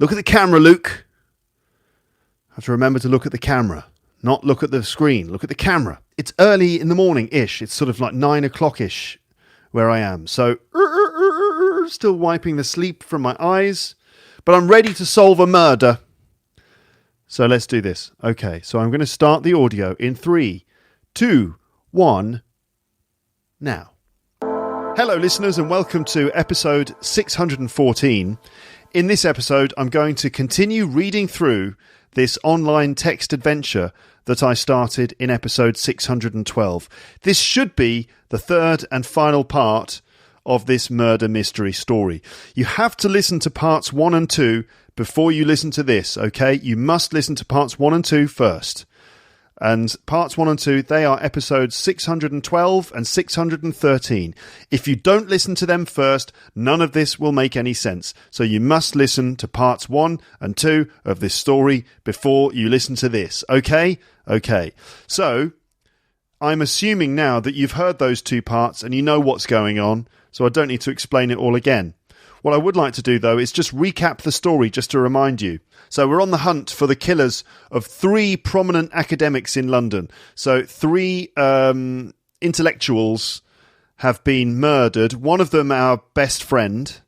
Look at the camera, Luke. I have to remember to look at the camera, not look at the screen. Look at the camera. It's early in the morning-ish. It's sort of like 9 o'clock-ish where I am. So, still wiping the sleep from my eyes. But I'm ready to solve a murder. So let's do this. Okay, so I'm going to start the audio in 3, 2, 1, now. Hello listeners and welcome to episode 614. In this episode, I'm going to continue reading through this online text adventure that I started in episode 612. This should be the third and final part of this murder mystery story. You have to listen to parts 1 and 2 before you listen to this, okay? You must listen to parts 1 and 2 first. And parts 1 and 2, they are episodes 612 and 613. If you don't listen to them first, none of this will make any sense. So you must listen to parts 1 and 2 of this story before you listen to this, okay? Okay. So, I'm assuming now that you've heard those 2 parts and you know what's going on, so I don't need to explain it all again. What I would like to do, though, is just recap the story just to remind you. So we're on the hunt for the killers of 3 prominent academics in London. So 3 intellectuals have been murdered. One of them, our best friend,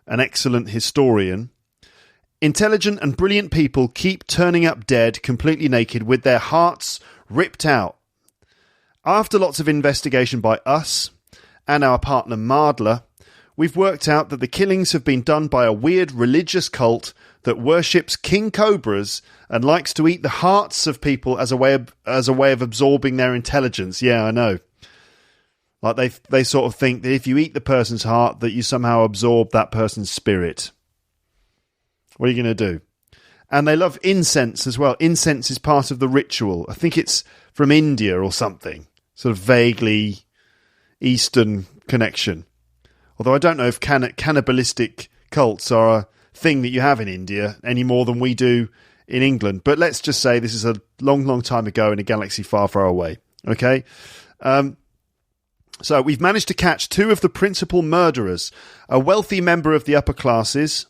an excellent historian. Intelligent and brilliant people keep turning up dead, completely naked, with their hearts ripped out. After lots of investigation by us and our partner Mardler, we've worked out that the killings have been done by a weird religious cult that worships king cobras and likes to eat the hearts of people as a way of absorbing their intelligence. Yeah, I know. Like they sort of think that if you eat the person's heart, that you somehow absorb that person's spirit. What are you going to do? And they love incense as well. Incense is part of the ritual. I think it's from India or something. Sort of vaguely Eastern connection. Although I don't know if cannibalistic cults are a thing that you have in India any more than we do in England. But let's just say this is a long, long time ago in a galaxy far, far away. Okay? So we've managed to catch 2 of the principal murderers. A wealthy member of the upper classes,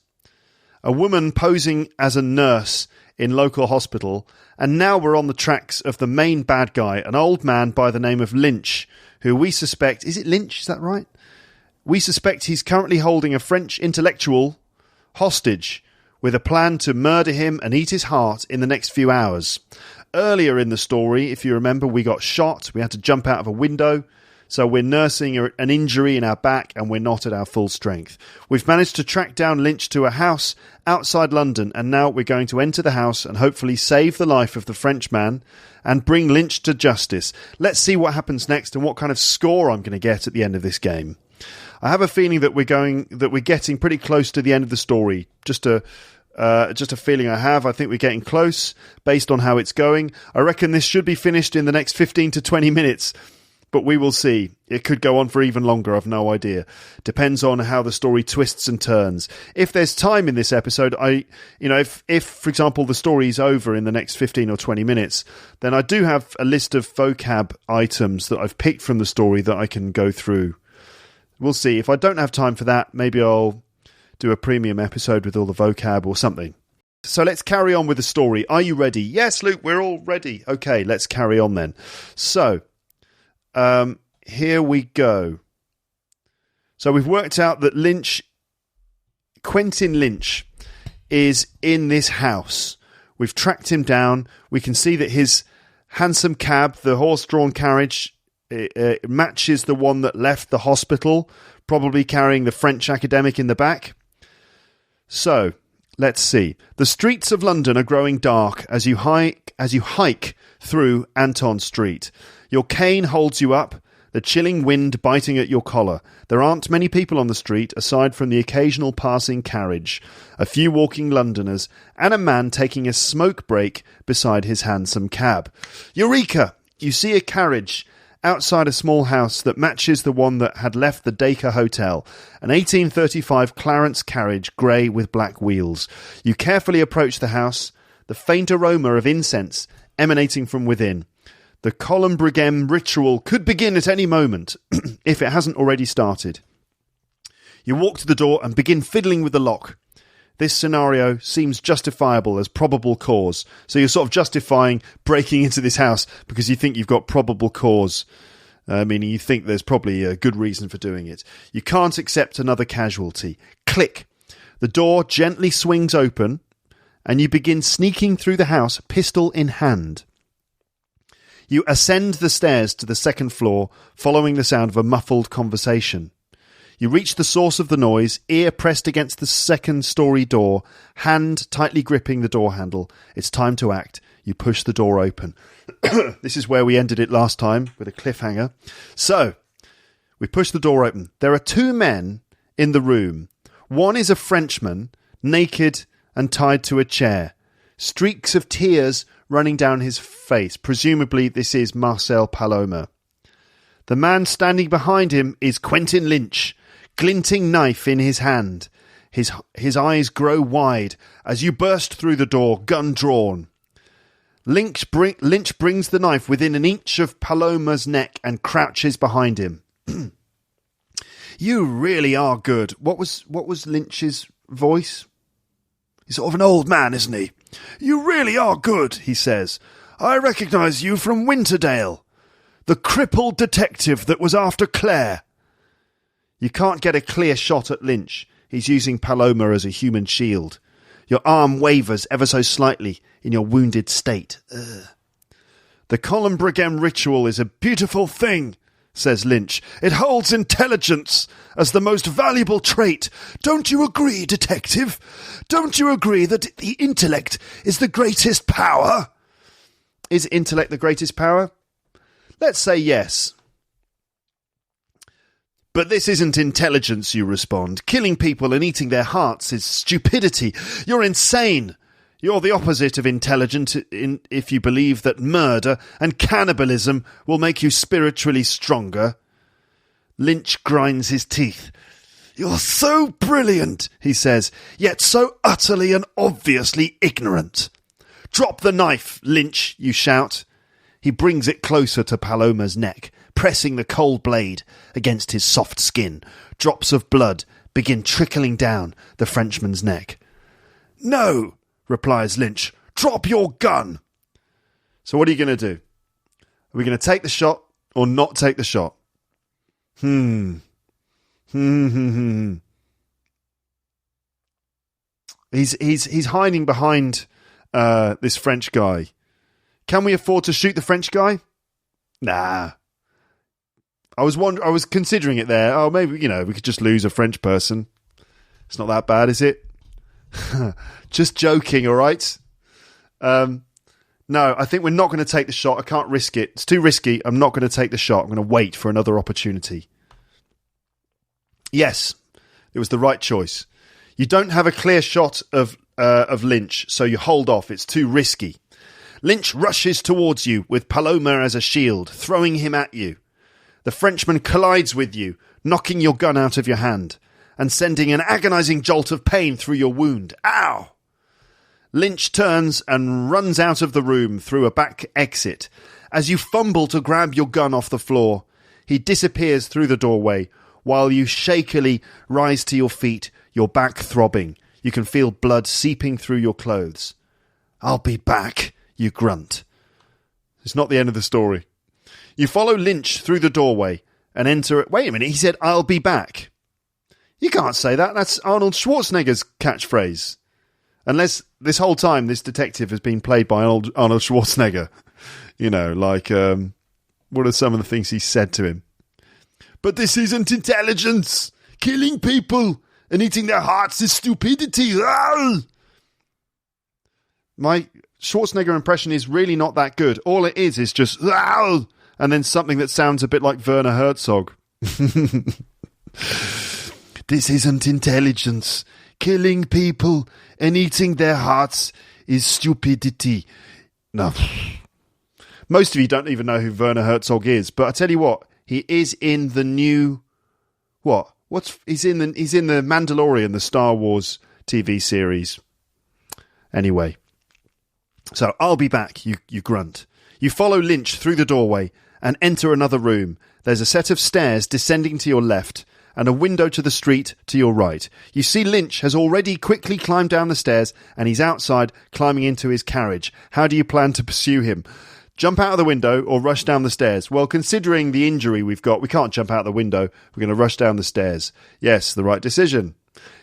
a woman posing as a nurse in local hospital, and now we're on the tracks of the main bad guy, an old man by the name of Lynch, who we suspect... Is it Lynch? Is that right? We suspect he's currently holding a French intellectual hostage with a plan to murder him and eat his heart in the next few hours. Earlier in the story, if you remember, we got shot. We had to jump out of a window. So we're nursing an injury in our back and we're not at our full strength. We've managed to track down Lynch to a house outside London, and now we're going to enter the house and hopefully save the life of the Frenchman and bring Lynch to justice. Let's see what happens next and what kind of score I'm going to get at the end of this game. I have a feeling that we're getting pretty close to the end of the story. Just a feeling I have. I think we're getting close based on how it's going. I reckon this should be finished in the next 15 to 20 minutes. But we will see. It could go on for even longer, I've no idea. Depends on how the story twists and turns. If there's time in this episode, if for example the story's over in the next 15 or 20 minutes, then I do have a list of vocab items that I've picked from the story that I can go through. We'll see. If I don't have time for that, maybe I'll do a premium episode with all the vocab or something. So let's carry on with the story. Are you ready? Yes, Luke, we're all ready. Okay, let's carry on then. So... here we go. So we've worked out that Quentin Lynch, is in this house. We've tracked him down. We can see that his handsome cab, the horse-drawn carriage, it matches the one that left the hospital, probably carrying the French academic in the back. So, let's see. The streets of London are growing dark as you hike through Anton Street. Your cane holds you up, the chilling wind biting at your collar. There aren't many people on the street, aside from the occasional passing carriage, a few walking Londoners, and a man taking a smoke break beside his handsome cab. Eureka! You see a carriage outside a small house that matches the one that had left the Dacre Hotel, an 1835 Clarence carriage, grey with black wheels. You carefully approach the house, the faint aroma of incense emanating from within. The Columbrigem ritual could begin at any moment, if it hasn't already started. You walk to the door and begin fiddling with the lock. This scenario seems justifiable as probable cause. So you're sort of justifying breaking into this house because you think you've got probable cause, meaning you think there's probably a good reason for doing it. You can't accept another casualty. Click. The door gently swings open and you begin sneaking through the house, pistol in hand. You ascend the stairs to the second floor, following the sound of a muffled conversation. You reach the source of the noise, ear pressed against the second-story door, hand tightly gripping the door handle. It's time to act. You push the door open. This is where we ended it last time, with a cliffhanger. So, we push the door open. There are two men in the room. One is a Frenchman, naked and tied to a chair. Streaks of tears running down his face. Presumably this is Marcel Paloma. The man standing behind him is Quentin Lynch, glinting knife in his hand. His eyes grow wide as you burst through the door, gun drawn. Lynch brings the knife within an inch of Paloma's neck and crouches behind him. You really are good. What was Lynch's voice? He's sort of an old man, isn't he? You really are good, he says. I recognise you from Winterdale. The crippled detective that was after Claire. You can't get a clear shot at Lynch. He's using Paloma as a human shield. Your arm wavers ever so slightly in your wounded state. The Columbrigem ritual is a beautiful thing, says Lynch. It holds intelligence as the most valuable trait. Don't you agree, detective? Don't you agree that the intellect is the greatest power? Is intellect the greatest power? Let's say yes. But this isn't intelligence, you respond. Killing people and eating their hearts is stupidity. You're insane. You're the opposite of intelligent if you believe that murder and cannibalism will make you spiritually stronger. Lynch grinds his teeth. You're so brilliant, he says, yet so utterly and obviously ignorant. Drop the knife, Lynch, you shout. He brings it closer to Paloma's neck, pressing the cold blade against his soft skin. Drops of blood begin trickling down the Frenchman's neck. No, replies Lynch. Drop your gun. So what are you going to do? Are we going to take the shot or not take the shot? He's hiding behind this French guy. Can we afford to shoot the French guy? Nah. I was considering it there. Oh, maybe, we could just lose a French person. It's not that bad, is it? Just joking, all right? No, I think we're not going to take the shot. I can't risk it. It's too risky. I'm not going to take the shot. I'm going to wait for another opportunity. Yes, it was the right choice. You don't have a clear shot of Lynch, so you hold off. It's too risky. Lynch rushes towards you with Paloma as a shield, throwing him at you. The Frenchman collides with you, knocking your gun out of your hand and sending an agonizing jolt of pain through your wound. Ow! Lynch turns and runs out of the room through a back exit. As you fumble to grab your gun off the floor, he disappears through the doorway while you shakily rise to your feet, your back throbbing. You can feel blood seeping through your clothes. I'll be back, you grunt. It's not the end of the story. You follow Lynch through the doorway and enter... Wait a minute, he said, I'll be back. You can't say that. That's Arnold Schwarzenegger's catchphrase. Unless this whole time this detective has been played by Arnold Schwarzenegger. What are some of the things he said to him? But this isn't intelligence. Killing people and eating their hearts is stupidity. My Schwarzenegger impression is really not that good. All it is just... and then something that sounds a bit like Werner Herzog. This isn't intelligence. Killing people and eating their hearts is stupidity. No. Most of you don't even know who Werner Herzog is, but I tell you what, he is in the new... What? He's in the Mandalorian, the Star Wars TV series. Anyway. So, I'll be back, you grunt. You follow Lynch through the doorway and enter another room. There's a set of stairs descending to your left, and a window to the street to your right. You see Lynch has already quickly climbed down the stairs and he's outside climbing into his carriage. How do you plan to pursue him? Jump out of the window or rush down the stairs? Well, considering the injury we've got, we can't jump out the window. We're going to rush down the stairs. Yes, the right decision.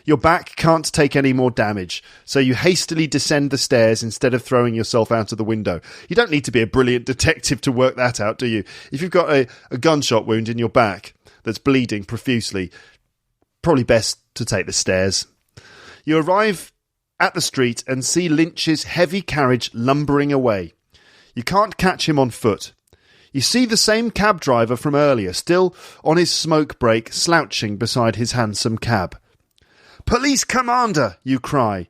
Your back can't take any more damage, so you hastily descend the stairs instead of throwing yourself out of the window. You don't need to be a brilliant detective to work that out, do you? If you've got a gunshot wound in your back that's bleeding profusely, probably best to take the stairs. You arrive at the street and see Lynch's heavy carriage lumbering away. You can't catch him on foot. You see the same cab driver from earlier, still on his smoke break, slouching beside his handsome cab. "Police commander!" you cry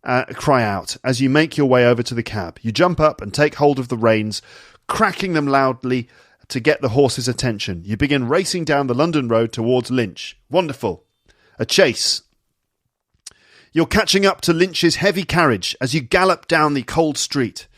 out as you make your way over to the cab. You jump up and take hold of the reins, cracking them loudly to get the horse's attention. You begin racing down the London road towards Lynch. Wonderful. A chase. You're catching up to Lynch's heavy carriage as you gallop down the cold street.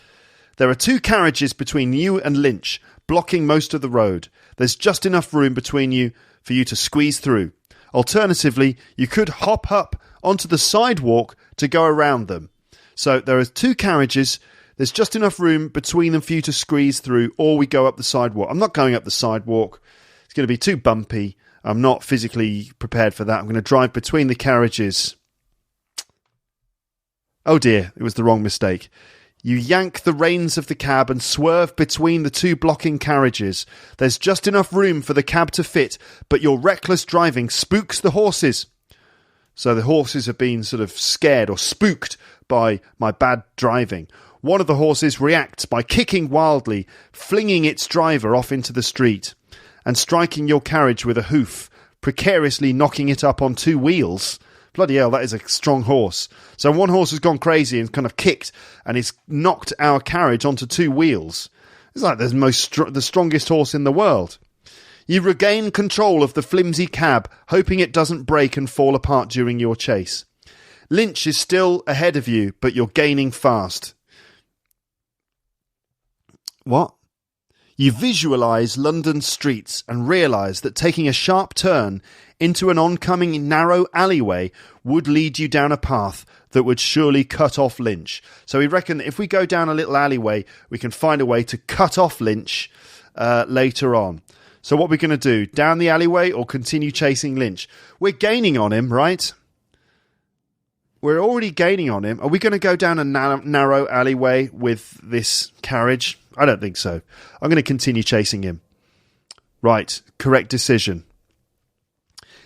There are 2 carriages between you and Lynch, blocking most of the road. There's just enough room between you for you to squeeze through. Alternatively, you could hop up onto the sidewalk to go around them. So there are 2 carriages. There's just enough room between them for you to squeeze through, or we go up the sidewalk. I'm not going up the sidewalk. It's going to be too bumpy. I'm not physically prepared for that. I'm going to drive between the carriages. Oh dear, it was the wrong mistake. You yank the reins of the cab and swerve between the 2 blocking carriages. There's just enough room for the cab to fit, but your reckless driving spooks the horses. So the horses have been sort of scared or spooked by my bad driving. One of the horses reacts by kicking wildly, flinging its driver off into the street, and striking your carriage with a hoof, precariously knocking it up on 2 wheels. Bloody hell, that is a strong horse. So one horse has gone crazy and kind of kicked and it's knocked our carriage onto 2 wheels. It's like the strongest horse in the world. You regain control of the flimsy cab, hoping it doesn't break and fall apart during your chase. Lynch is still ahead of you, but you're gaining fast. What? You visualise London streets and realise that taking a sharp turn into an oncoming narrow alleyway would lead you down a path that would surely cut off Lynch. So we reckon that if we go down a little alleyway, we can find a way to cut off Lynch later on. So what we're going to do, down the alleyway or continue chasing Lynch? We're gaining on him, right? We're already gaining on him. Are we going to go down a narrow alleyway with this carriage? I don't think so. I'm going to continue chasing him. Right, correct decision.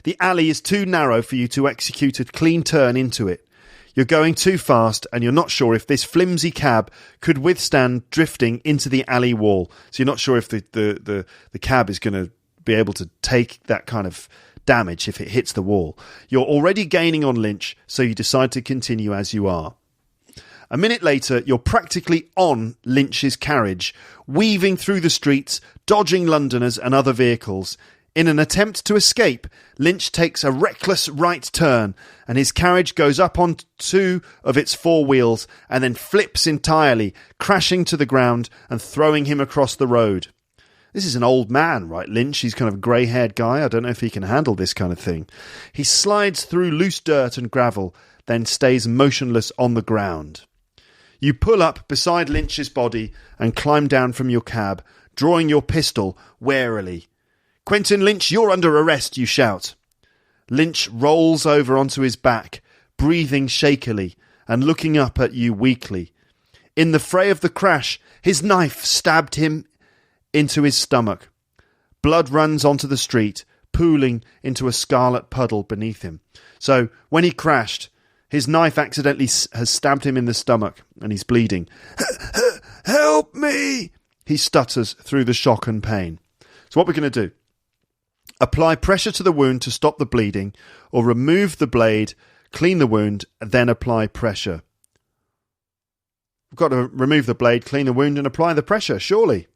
The alley is too narrow for you to execute a clean turn into it. You're going too fast and you're not sure if this flimsy cab could withstand drifting into the alley wall. So you're not sure if the cab is going to be able to take that kind of damage if it hits the wall. You're already gaining on Lynch, so you decide to continue as you are. A minute later, you're practically on Lynch's carriage, weaving through the streets, dodging Londoners and other vehicles. In an attempt to escape, Lynch takes a reckless right turn, and his carriage goes up on 2 of its 4 wheels and then flips entirely, crashing to the ground and throwing him across the road. This is an old man, right, Lynch? He's kind of a grey-haired guy. I don't know if he can handle this kind of thing. He slides through loose dirt and gravel, then stays motionless on the ground. You pull up beside Lynch's body and climb down from your cab, drawing your pistol warily. "Quentin Lynch, you're under arrest," you shout. Lynch rolls over onto his back, breathing shakily and looking up at you weakly. In the fray of the crash, his knife stabbed him into his stomach. Blood runs onto the street, pooling into a scarlet puddle beneath him. So, when he crashed, his knife accidentally has stabbed him in the stomach, and he's bleeding. "Help me!" he stutters through the shock and pain. So what we're going to do, apply pressure to the wound to stop the bleeding, or remove the blade, clean the wound, then apply pressure. We've got to remove the blade, clean the wound, and apply the pressure, surely.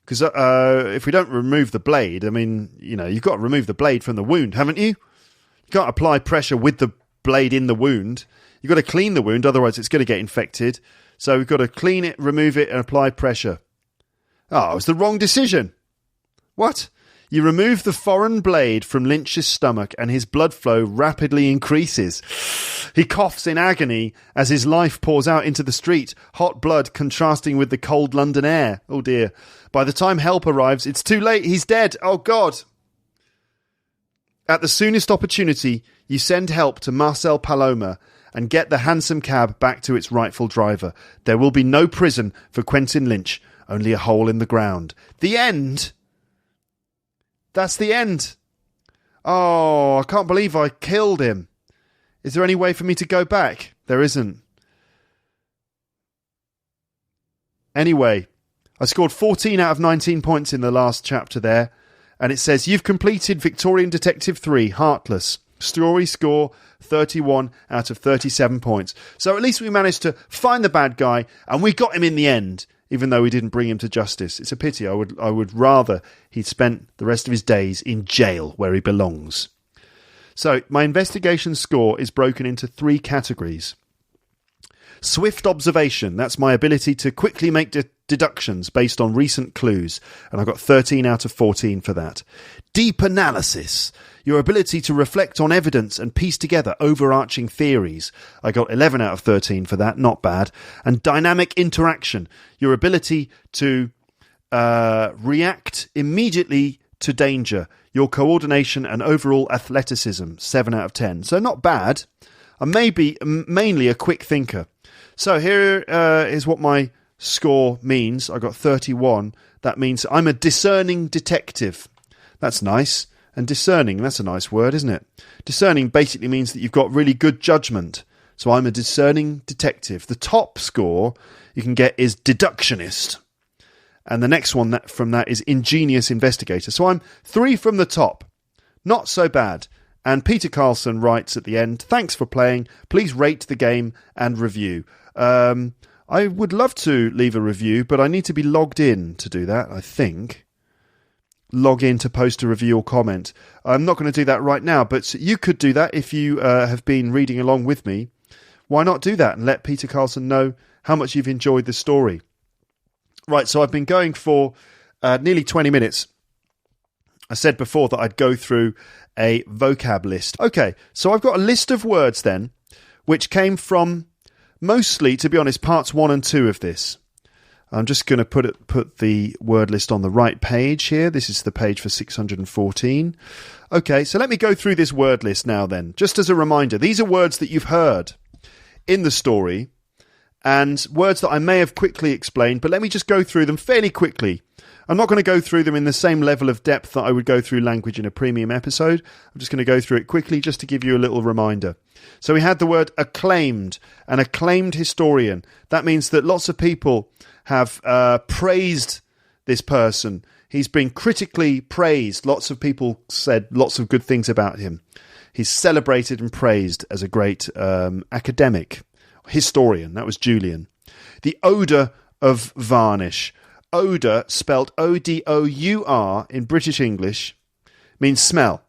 Because if we don't remove the blade, I mean, you've got to remove the blade from the wound, haven't you? You can't apply pressure with the blade in the wound. You've got to clean the wound, otherwise it's going to get infected. So we've got to clean it, remove it, and apply pressure. Oh, it was the wrong decision. What? You remove the foreign blade from Lynch's stomach and his blood flow rapidly increases. He coughs in agony as his life pours out into the street, hot blood contrasting with the cold London air. Oh dear. By the time help arrives, it's too late. He's dead. Oh God. At the soonest opportunity, you send help to Marcel Paloma and get the hansom cab back to its rightful driver. There will be no prison for Quentin Lynch, only a hole in the ground. The end. That's the end. Oh, I can't believe I killed him. Is there any way for me to go back? There isn't. Anyway, I scored 14 out of 19 points in the last chapter there. And it says, you've completed Victorian Detective 3, Heartless. Story score, 31 out of 37 points. So at least we managed to find the bad guy, and we got him in the end, even though we didn't bring him to justice. It's a pity. I would rather he'd spent the rest of his days in jail where he belongs. So my investigation score is broken into 3 categories. Swift observation, that's my ability to quickly make deductions based on recent clues, and I got 13 out of 14 for that. Deep analysis, your ability to reflect on evidence and piece together overarching theories. I got 11 out of 13 for that, not bad. And dynamic interaction, your ability to react immediately to danger, your coordination and overall athleticism, 7 out of 10. So not bad. I'm mainly a quick thinker. So here is what my score means. I got 31. That means I'm a discerning detective. That's nice. And discerning, that's a nice word, isn't it? Discerning basically means that you've got really good judgment. So I'm a discerning detective. The top score you can get is deductionist. And the next one from that is ingenious investigator. So I'm 3 from the top. Not so bad. And Peter Carlson writes at the end, thanks for playing. Please rate the game and review. I would love to leave a review, but I need to be logged in to do that, I think. Log in to post a review or comment. I'm not going to do that right now, but you could do that if you have been reading along with me. Why not do that and let Peter Carlson know how much you've enjoyed the story? Right, so I've been going for nearly 20 minutes. I said before that I'd go through a vocab list. Okay, so I've got a list of words then, which came from mostly, to be honest, parts 1 and 2 of this. I'm just going to put the word list on the right page here. This is the page for 614. Okay, so let me go through this word list now then. Just as a reminder, these are words that you've heard in the story and words that I may have quickly explained, but let me just go through them fairly quickly. I'm not going to go through them in the same level of depth that I would go through language in a premium episode. I'm just going to go through it quickly just to give you a little reminder. So we had the word acclaimed, an acclaimed historian. That means that lots of people have praised this person. He's been critically praised. Lots of people said lots of good things about him. He's celebrated and praised as a great academic historian. That was Julian. The odour of varnish. Odour, spelt O-D-O-U-R in British English, means smell.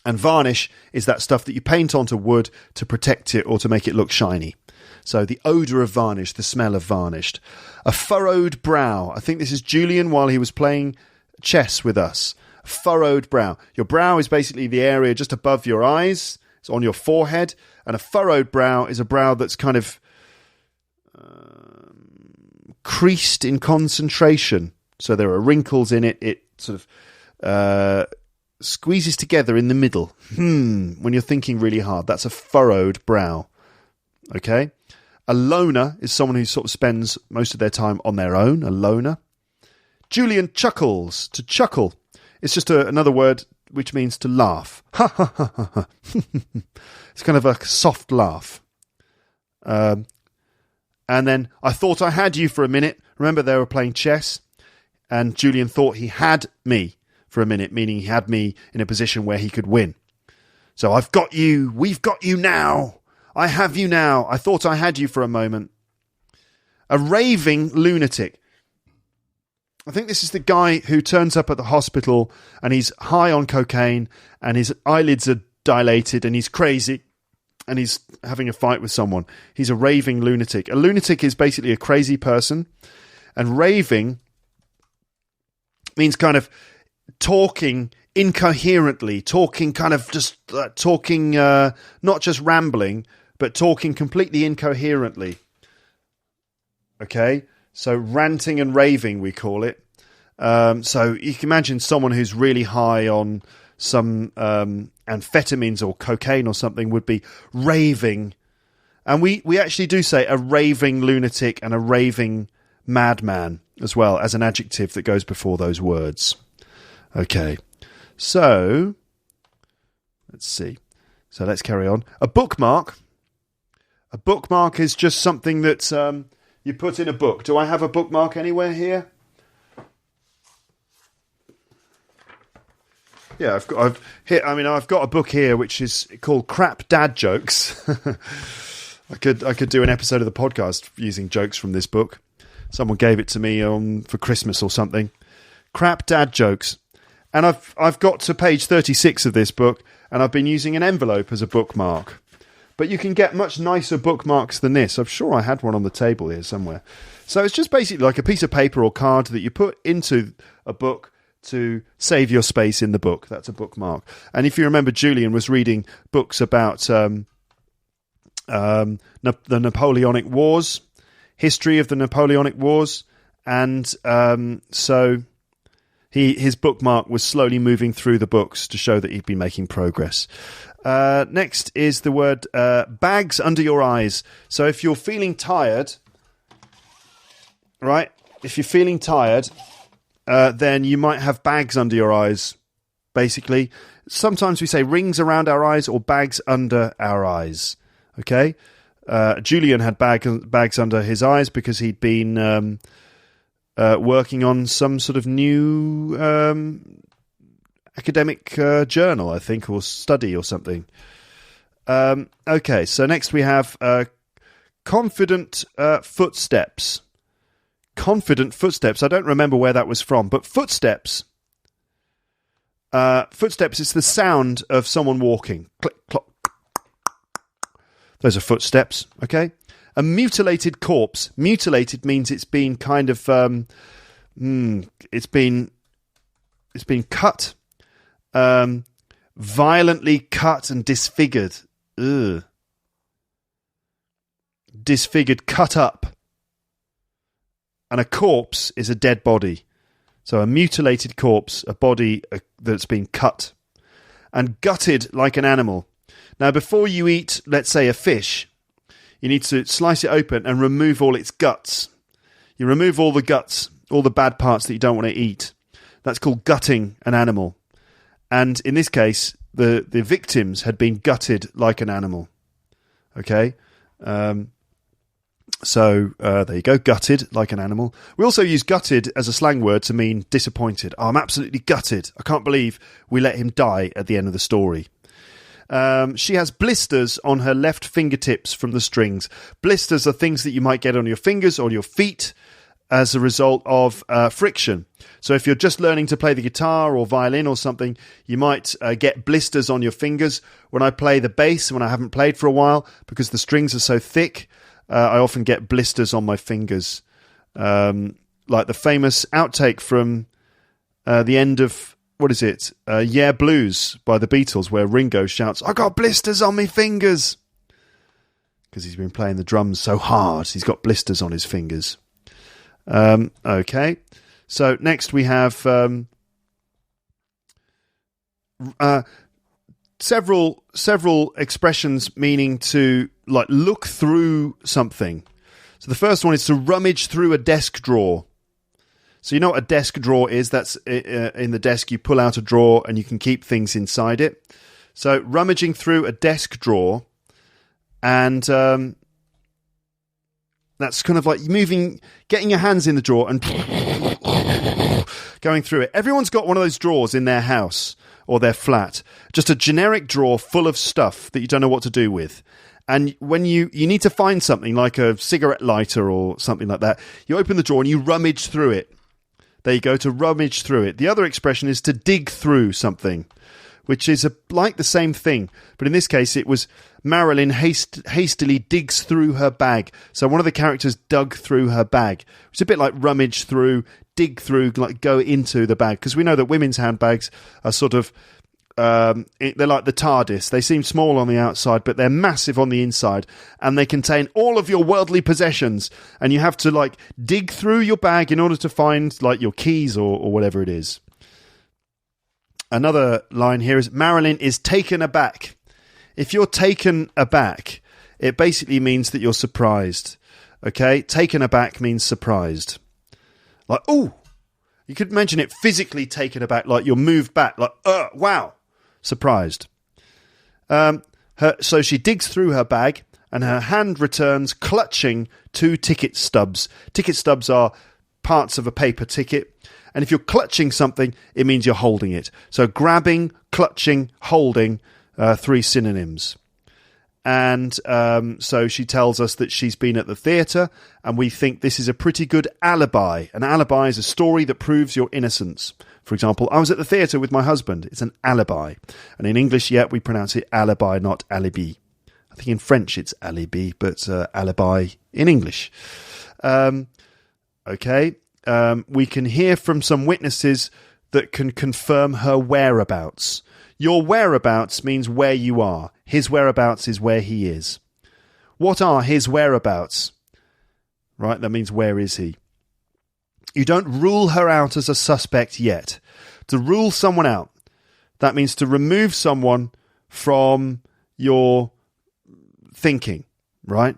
And varnish is that stuff that you paint onto wood to protect it or to make it look shiny. So the odour of varnish, the smell of varnished. A furrowed brow. I think this is Julian while he was playing chess with us. Furrowed brow. Your brow is basically the area just above your eyes. It's on your forehead. And a furrowed brow is a brow that's kind of creased in concentration. So there are wrinkles in it. It sort of squeezes together in the middle. When you're thinking really hard. That's a furrowed brow. Okay? A loner is someone who sort of spends most of their time on their own. A loner. Julian chuckles. To chuckle. It's just another word which means to laugh. Ha ha ha ha ha. It's kind of a soft laugh. And then, I thought I had you for a minute. Remember, they were playing chess. And Julian thought he had me for a minute, meaning he had me in a position where he could win. So, I've got you. We've got you now. I have you now. I thought I had you for a moment. A raving lunatic. I think this is the guy who turns up at the hospital and he's high on cocaine and his eyelids are dilated and he's crazy. And he's having a fight with someone. He's a raving lunatic. A lunatic is basically a crazy person. And raving means kind of talking incoherently, talking kind of just talking, not just rambling, but talking completely incoherently. Okay, so ranting and raving, we call it. So you can imagine someone who's really high on some amphetamines or cocaine or something would be raving. And we actually do say a raving lunatic and a raving madman as well as an adjective that goes before those words. Okay, so let's see. So let's carry on. A bookmark. A bookmark is just something that you put in a book. Do I have a bookmark anywhere here? Yeah, I've got a book here which is called Crap Dad Jokes. I could do an episode of the podcast using jokes from this book. Someone gave it to me for Christmas or something. Crap Dad Jokes. And I've got to page 36 of this book, and I've been using an envelope as a bookmark. But you can get much nicer bookmarks than this. I'm sure I had one on the table here somewhere. So it's just basically like a piece of paper or card that you put into a book to save your space in the book. That's a bookmark. And if you remember, Julian was reading books about the Napoleonic Wars, history of the Napoleonic Wars, and so his bookmark was slowly moving through the books to show that he'd been making progress. Next is the word bags under your eyes. So if you're feeling tired, right? If you're feeling tired, then you might have bags under your eyes, basically. Sometimes we say rings around our eyes or bags under our eyes. Okay? Julian had bags under his eyes because he'd been working on some sort of new academic journal, I think, or study or something. Okay, so next we have confident footsteps. Confident footsteps. I don't remember where that was from, but footsteps. Footsteps is the sound of someone walking. Click, clock. Those are footsteps, okay? A mutilated corpse. Mutilated means it's been kind of it's been cut, violently cut and disfigured. Ugh. Disfigured, cut up. And a corpse is a dead body. So a mutilated corpse, a body that's been cut and gutted like an animal. Now, before you eat, let's say, a fish, you need to slice it open and remove all its guts. You remove all the guts, all the bad parts that you don't want to eat. That's called gutting an animal. And in this case, the victims had been gutted like an animal. Okay? So there you go, gutted like an animal. We also use gutted as a slang word to mean disappointed. Oh, I'm absolutely gutted. I can't believe we let him die at the end of the story. She has blisters on her left fingertips from the strings. Blisters are things that you might get on your fingers or your feet as a result of friction. So if you're just learning to play the guitar or violin or something, you might get blisters on your fingers. When I play the bass, when I haven't played for a while, because the strings are so thick, I often get blisters on my fingers. Like the famous outtake from the end of, what is it? Yeah Blues by the Beatles, where Ringo shouts, "I got blisters on my fingers." Because he's been playing the drums so hard, he's got blisters on his fingers. Okay. So next we have several expressions meaning to like look through something. So the first one is to rummage through a desk drawer. So you know what a desk drawer is? That's in the desk you pull out a drawer and you can keep things inside it. So rummaging through a desk drawer, and that's kind of like getting your hands in the drawer and going through it. Everyone's got one of those drawers in their house or their flat. Just a generic drawer full of stuff that you don't know what to do with. And when you need to find something like a cigarette lighter or something like that, you open the drawer and you rummage through it. There you go, to rummage through it. The other expression is to dig through something, which is like the same thing. But in this case, it was Marilyn hastily digs through her bag. So one of the characters dug through her bag. It's a bit like rummage through, dig through, like go into the bag. Because we know that women's handbags are sort of, they're like the TARDIS. They seem small on the outside, but they're massive on the inside. And they contain all of your worldly possessions. And you have to like dig through your bag in order to find like your keys or whatever it is. Another line here is, Marilyn is taken aback. If you're taken aback, it basically means that you're surprised. Okay? Taken aback means surprised. Like, ooh! You could mention it physically taken aback, like you're moved back, like, wow! Surprised. So she digs through her bag, and her hand returns clutching 2 ticket stubs. Ticket stubs are parts of a paper ticket. And if you're clutching something, it means you're holding it. So grabbing, clutching, holding, 3 synonyms. And so she tells us that she's been at the theatre, and we think this is a pretty good alibi. An alibi is a story that proves your innocence. For example, I was at the theatre with my husband. It's an alibi. And in English, we pronounce it alibi, not alibi. I think in French it's alibi, but alibi in English. Okay. We can hear from some witnesses that can confirm her whereabouts. Your whereabouts means where you are. His whereabouts is where he is. What are his whereabouts? Right, that means where is he? You don't rule her out as a suspect yet. To rule someone out, that means to remove someone from your thinking, right?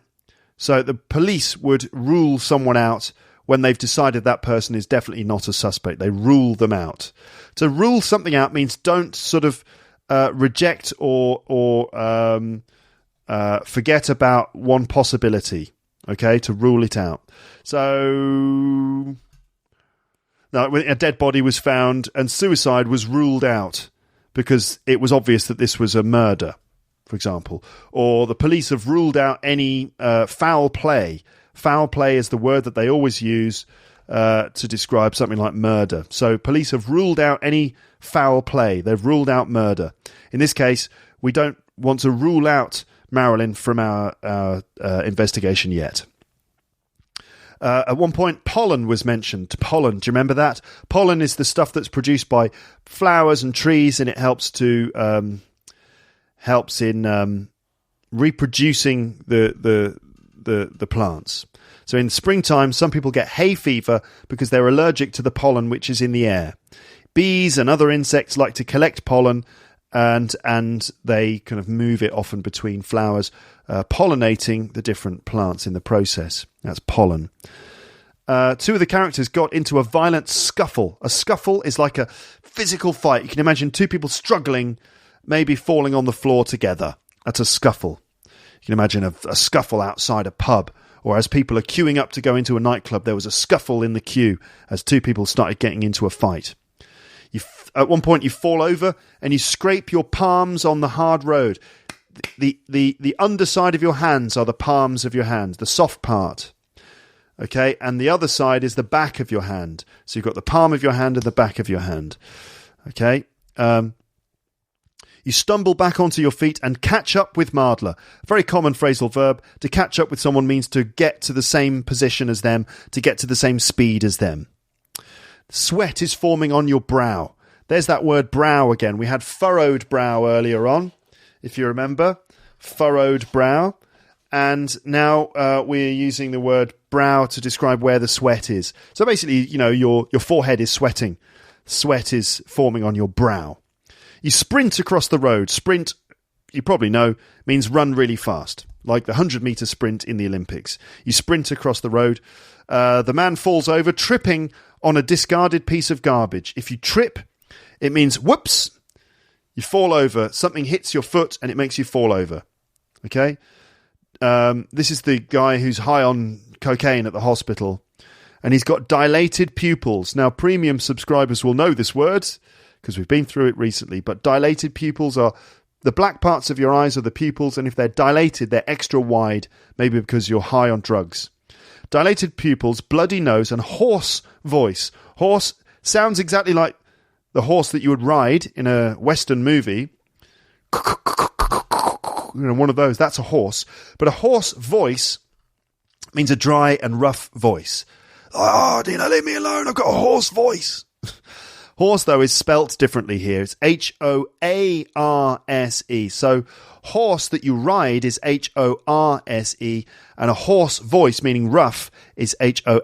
So the police would rule someone out when they've decided that person is definitely not a suspect. They rule them out. To rule something out means don't sort of reject or forget about one possibility, okay, to rule it out. So now, when a dead body was found and suicide was ruled out because it was obvious that this was a murder, for example. Or the police have ruled out any foul play. Foul play is the word that they always use to describe something like murder. So police have ruled out any foul play. They've ruled out murder. In this case, we don't want to rule out Marilyn from our investigation yet. At one point, pollen was mentioned. Pollen, do you remember that? Pollen is the stuff that's produced by flowers and trees, and it helps in reproducing the plants. So in springtime, some people get hay fever because they're allergic to the pollen which is in the air. Bees and other insects like to collect pollen, and they kind of move it often between flowers, pollinating the different plants in the process. That's pollen. 2 of the characters got into a violent scuffle. A scuffle is like a physical fight. You can imagine 2 people struggling, maybe falling on the floor together. That's a scuffle. You can imagine a scuffle outside a pub, or as people are queuing up to go into a nightclub, there was a scuffle in the queue as 2 people started getting into a fight. At one point, you fall over and you scrape your palms on the hard road. The underside of your hands are the palms of your hands, the soft part. Okay, and the other side is the back of your hand. So you've got the palm of your hand and the back of your hand. Okay. You stumble back onto your feet and catch up with Mardler. A very common phrasal verb. To catch up with someone means to get to the same position as them, to get to the same speed as them. Sweat is forming on your brow. There's that word brow again. We had furrowed brow earlier on, if you remember. Furrowed brow. And now we're using the word brow to describe where the sweat is. So basically, you know, your forehead is sweating. Sweat is forming on your brow. You sprint across the road. Sprint, you probably know, means run really fast, like the 100-metre sprint in the Olympics. You sprint across the road. The man falls over, tripping on a discarded piece of garbage. If you trip, it means whoops, you fall over. Something hits your foot and it makes you fall over. Okay? This is the guy who's high on cocaine at the hospital, and he's got dilated pupils. Now, premium subscribers will know this word, because we've been through it recently, but dilated pupils are the black parts of your eyes are the pupils, and if they're dilated, they're extra wide, maybe because you're high on drugs. Dilated pupils, bloody nose, and hoarse voice. Hoarse sounds exactly like the horse that you would ride in a Western movie, one of those, that's a horse. But a hoarse voice means a dry and rough voice. Oh, Dina, leave me alone. I've got a hoarse voice. Horse, though, is spelt differently here. It's H-O-A-R-S-E. So horse that you ride is H-O-R-S-E, and a hoarse voice, meaning rough, is H-O-A-R-S-E.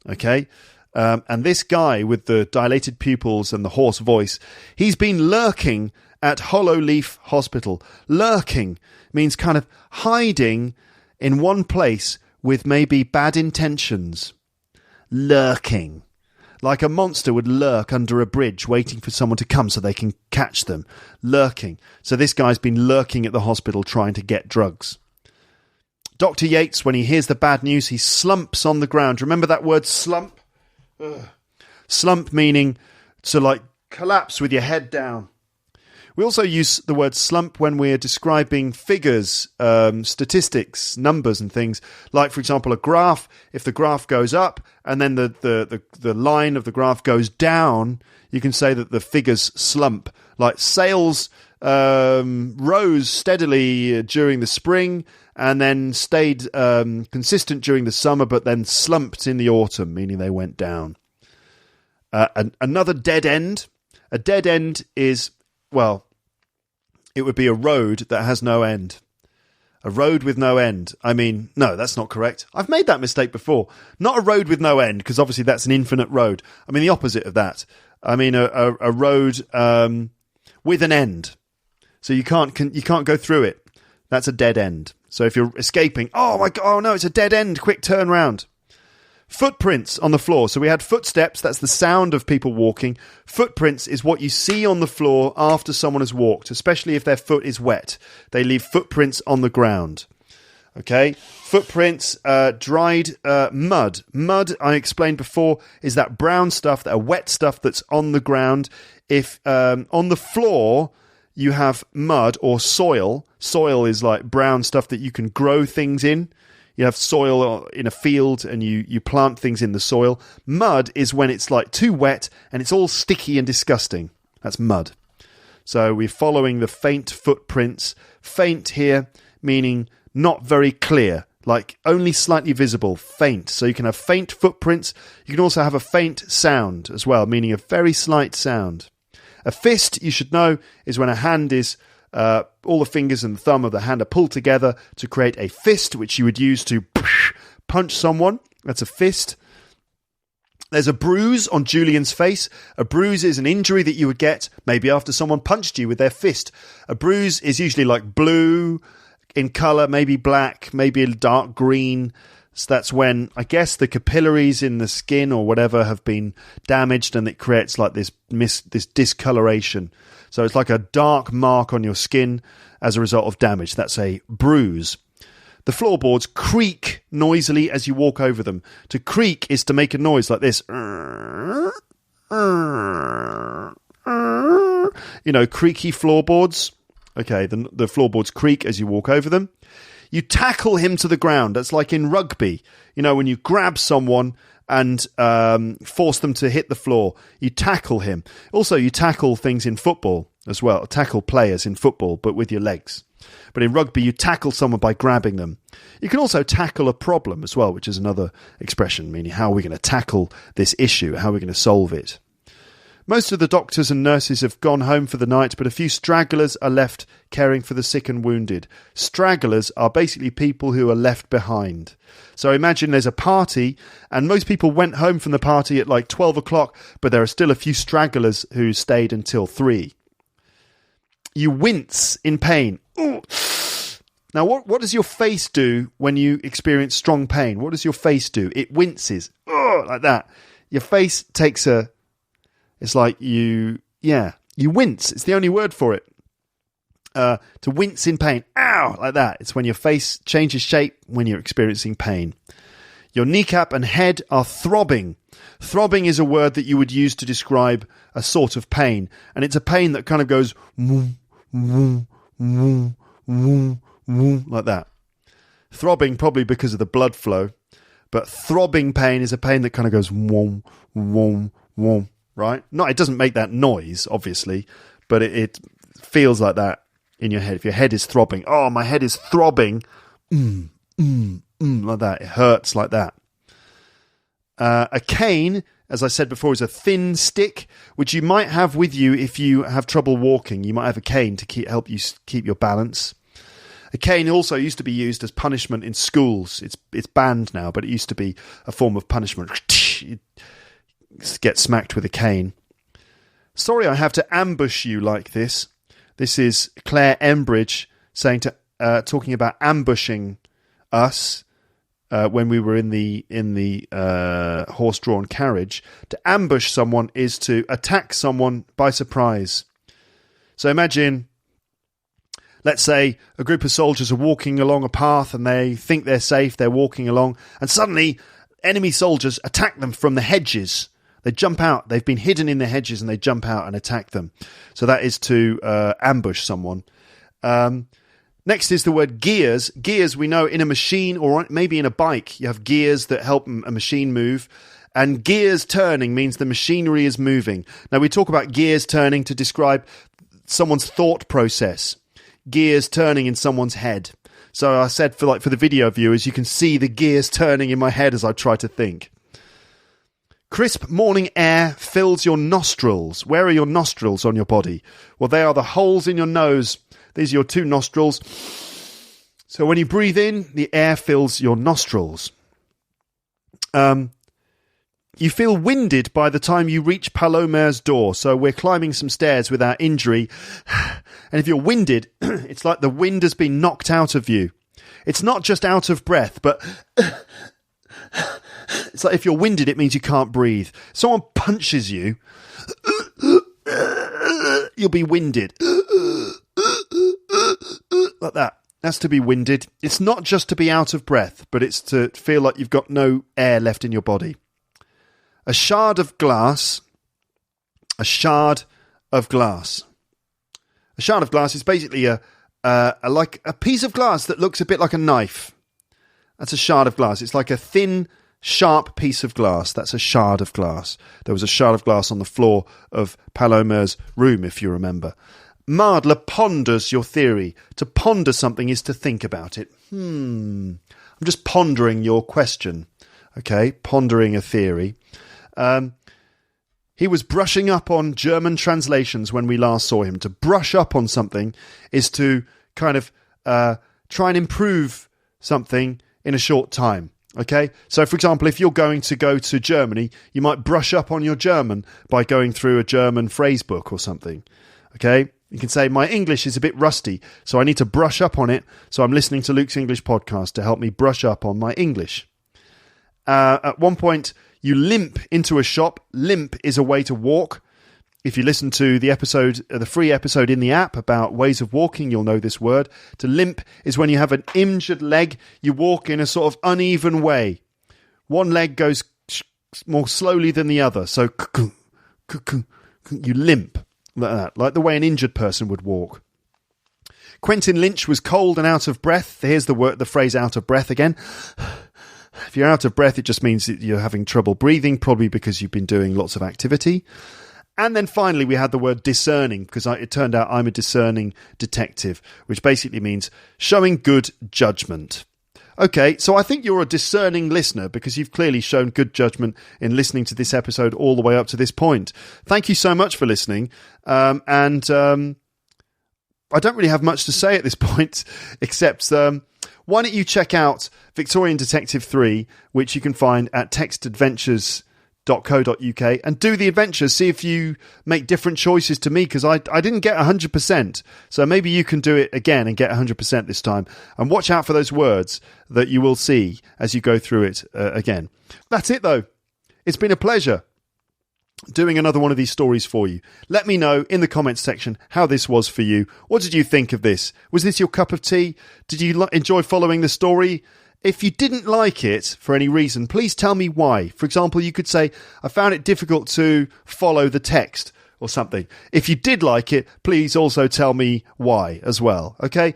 Okay? And this guy with the dilated pupils and the hoarse voice, he's been lurking at Hollow Leaf Hospital. Lurking means kind of hiding in one place with maybe bad intentions. Lurking. Like a monster would lurk under a bridge waiting for someone to come so they can catch them. Lurking. So this guy's been lurking at the hospital trying to get drugs. Dr. Yates, when he hears the bad news, he slumps on the ground. Remember that word slump? Ugh. Slump meaning to like collapse with your head down. We also use the word slump when we're describing figures, statistics, numbers and things. Like, for example, a graph. If the graph goes up and then the line of the graph goes down, you can say that the figures slump. Like sales rose steadily during the spring and then stayed consistent during the summer, but then slumped in the autumn, meaning they went down. Another dead end. A dead end is... well, it would be a road that has no end. A road with no end. I mean, no, that's not correct. I've made that mistake before. Not a road with no end, because obviously that's an infinite road. I mean, the opposite of that. I mean, a road with an end. So you can't go through it. That's a dead end. So if you're escaping, oh my God, oh no, it's a dead end. Quick, turn round. Footprints on the floor. So we had footsteps. That's the sound of people walking. Footprints is what you see on the floor after someone has walked, especially if their foot is wet. They leave footprints on the ground. Okay. Footprints, dried mud. Mud, I explained before, is that brown stuff, that wet stuff that's on the ground. If on the floor you have mud or soil, soil is like brown stuff that you can grow things in. You have soil in a field and you plant things in the soil. Mud is when it's like too wet and it's all sticky and disgusting. That's mud. So we're following the faint footprints. Faint here meaning not very clear, like only slightly visible, faint. So you can have faint footprints. You can also have a faint sound as well, meaning a very slight sound. A fist, you should know, is when a hand is... all the fingers and the thumb of the hand are pulled together to create a fist, which you would use to punch someone. That's a fist. There's a bruise on Julian's face. A bruise is an injury that you would get maybe after someone punched you with their fist. A bruise is usually like blue in colour, maybe black, maybe a dark green. So that's when, I guess, the capillaries in the skin or whatever have been damaged and it creates like this discoloration. So it's like a dark mark on your skin as a result of damage. That's a bruise. The floorboards creak noisily as you walk over them. To creak is to make a noise like this. You know, creaky floorboards. Okay, the floorboards creak as you walk over them. You tackle him to the ground. That's like in rugby. You know, when you grab someone and force them to hit the floor, you tackle him. Also, you tackle things in football as well. Tackle players in football, but with your legs. But in rugby, you tackle someone by grabbing them. You can also tackle a problem as well, which is another expression, meaning how are we going to tackle this issue? How are we going to solve it? Most of the doctors and nurses have gone home for the night, but a few stragglers are left caring for the sick and wounded. Stragglers are basically people who are left behind. So imagine there's a party, and most people went home from the party at like 12 o'clock, but there are still a few stragglers who stayed until 3. You wince in pain. Ooh. Now, what does your face do when you experience strong pain? What does your face do? It winces. Ooh, like that. Your face takes a... It's like you wince. It's the only word for it. To wince in pain. Ow! Like that. It's when your face changes shape when you're experiencing pain. Your kneecap and head are throbbing. Throbbing is a word that you would use to describe a sort of pain. And it's a pain that kind of goes woom, woom, woom, woom, woom, like that. Throbbing probably because of the blood flow. But throbbing pain is a pain that kind of goes woom, woom, woom. right? It doesn't make that noise, obviously, but it feels like that in your head. If your head is throbbing, oh, my head is throbbing, like that. It hurts like that. A cane, as I said before, is a thin stick, which you might have with you if you have trouble walking. You might have a cane to help you keep your balance. A cane also used to be used as punishment in schools. It's banned now, but it used to be a form of punishment. You get smacked with a cane. Sorry I have to ambush you like this. This is Claire Embridge talking about ambushing us when we were in the horse-drawn carriage. To ambush someone is to attack someone by surprise. So imagine, let's say a group of soldiers are walking along a path and they think they're safe, they're walking along, and suddenly enemy soldiers attack them from the hedges. They jump out, they've been hidden in the hedges and they jump out and attack them. So that is to ambush someone. Next is the word gears. Gears, we know in a machine or maybe in a bike, you have gears that help a machine move. And gears turning means the machinery is moving. Now we talk about gears turning to describe someone's thought process. Gears turning in someone's head. So I said for the video viewers, you can see the gears turning in my head as I try to think. Crisp morning air fills your nostrils. Where are your nostrils on your body? Well, they are the holes in your nose. These are your two nostrils. So when you breathe in, the air fills your nostrils. You feel winded by the time you reach Palomer's door. So we're climbing some stairs without injury. And if you're winded, it's like the wind has been knocked out of you. It's not just out of breath, but it's like if you're winded, it means you can't breathe. Someone punches you, you'll be winded. Like that. That's to be winded. It's not just to be out of breath, but it's to feel like you've got no air left in your body. A shard of glass. A shard of glass. A shard of glass is basically like a piece of glass that looks a bit like a knife. That's a shard of glass. It's like a thin, sharp piece of glass. That's a shard of glass. There was a shard of glass on the floor of Palomer's room, if you remember. Mardler ponders your theory. To ponder something is to think about it. I'm just pondering your question. Okay, pondering a theory. He was brushing up on German translations when we last saw him. To brush up on something is to kind of try and improve something in a short time. Okay, so for example, if you're going to go to Germany, you might brush up on your German by going through a German phrase book or something. Okay, you can say, my English is a bit rusty, so I need to brush up on it. So I'm listening to Luke's English podcast to help me brush up on my English. At one point, you limp into a shop. Limp is a way to walk. If you listen to the episode, the free episode in the app about ways of walking, you'll know this word. To limp is when you have an injured leg, you walk in a sort of uneven way. One leg goes more slowly than the other. So you limp like that, like the way an injured person would walk. Quentin Lynch was cold and out of breath. Here's the phrase out of breath again. If you're out of breath, it just means that you're having trouble breathing, probably because you've been doing lots of activity. And then finally, we had the word discerning, because it turned out I'm a discerning detective, which basically means showing good judgment. Okay, so I think you're a discerning listener because you've clearly shown good judgment in listening to this episode all the way up to this point. Thank you so much for listening. I don't really have much to say at this point, except why don't you check out Victorian Detective 3, which you can find at textadventures.co.uk, and do the adventures. See if you make different choices to me, because I didn't get 100%. So maybe you can do it again and get 100% this time. And watch out for those words that you will see as you go through it again. That's it, though. It's been a pleasure doing another one of these stories for you. Let me know in the comments section how this was for you. What did you think of this? Was this your cup of tea? Did you enjoy following the story? If you didn't like it for any reason, please tell me why. For example, you could say, I found it difficult to follow the text or something. If you did like it, please also tell me why as well. Okay?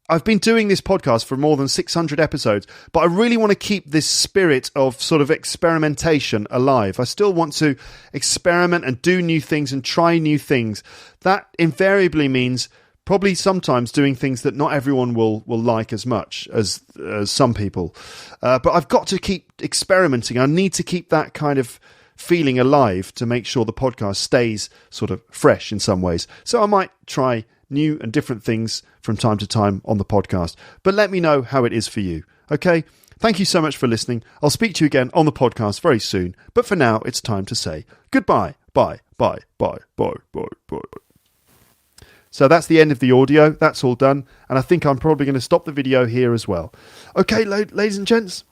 I've been doing this podcast for more than 600 episodes, but I really want to keep this spirit of sort of experimentation alive. I still want to experiment and do new things and try new things. That invariably means probably sometimes doing things that not everyone will like as much as some people. But I've got to keep experimenting. I need to keep that kind of feeling alive to make sure the podcast stays sort of fresh in some ways. So I might try new and different things from time to time on the podcast. But let me know how it is for you. Okay? Thank you so much for listening. I'll speak to you again on the podcast very soon. But for now, it's time to say goodbye. Bye. Bye. Bye. Bye. Bye. Bye. So that's the end of the audio. That's all done. And I think I'm probably going to stop the video here as well. Okay, ladies and gents.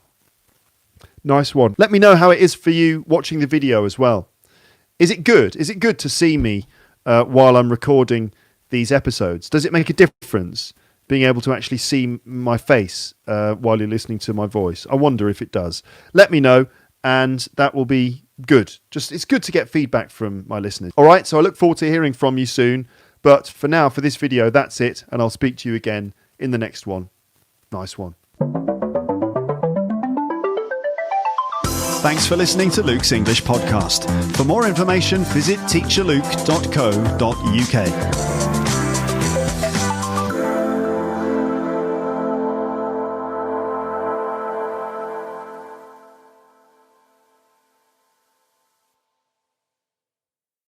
Nice one. Let me know how it is for you watching the video as well. Is it good? Is it good to see me while I'm recording these episodes? Does it make a difference being able to actually see my face while you're listening to my voice? I wonder if it does. Let me know, and that will be good. It's good to get feedback from my listeners. All right, so I look forward to hearing from you soon. But for now, for this video, that's it, and I'll speak to you again in the next one. Nice one. Thanks for listening to Luke's English Podcast. For more information, visit teacherluke.co.uk.